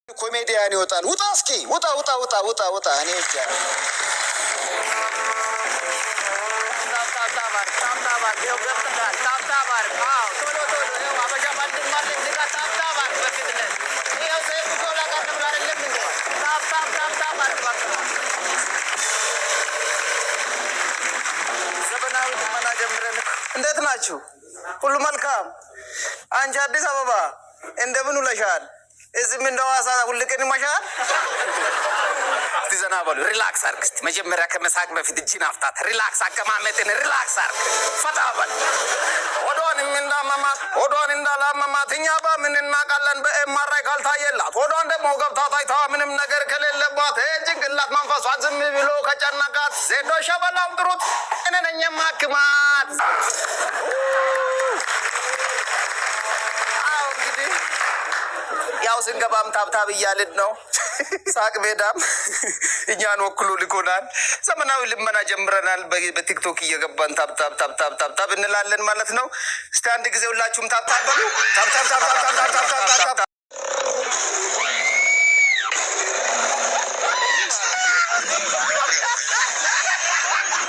ኮሜዲያን ይወጣል። ውጣ እስኪ ውጣ ውጣ ውጣ ውጣ ውጣ። እኔ እጃ ዘመናዊ ልመና ጀምረን እንዴት ናችሁ? ሁሉ መልካም። አንቺ አዲስ አበባ እንደምን ውለሻል? እዚህም እንደ ሐዋሳ ሁልቀን ይመሻል። እስቲ ዘና በሉ። ሪላክስ አርግ። እስቲ መጀመሪያ ከመሳቅ በፊት እጅን አፍታት። ሪላክስ አቀማመጥን ሪላክስ አርግ። ፈታ በል። ሆዷንም እንዳመማት ሆዷን እንዳላመማት እኛ በምን እናውቃለን? በኤምአርአይ ካልታየላት ሆዷን ደግሞ ገብታ ታይታ ምንም ነገር ከሌለባት ጭንቅላት መንፈሷን ዝም ብሎ ከጨነቃት ዜዶ ሸበላውን ጥሩት። እኔ ነኝ የማክማት። ያው ስንገባም ታብታብ እያልን ነው። ሳቅ ሜዳም እኛን ወክሎ ልኮናል። ዘመናዊ ልመና ጀምረናል። በቲክቶክ እየገባን ታብታብ እንላለን ማለት ነው። እስቲ አንድ ጊዜ ሁላችሁም ታብታብ በሉ። ታብታብ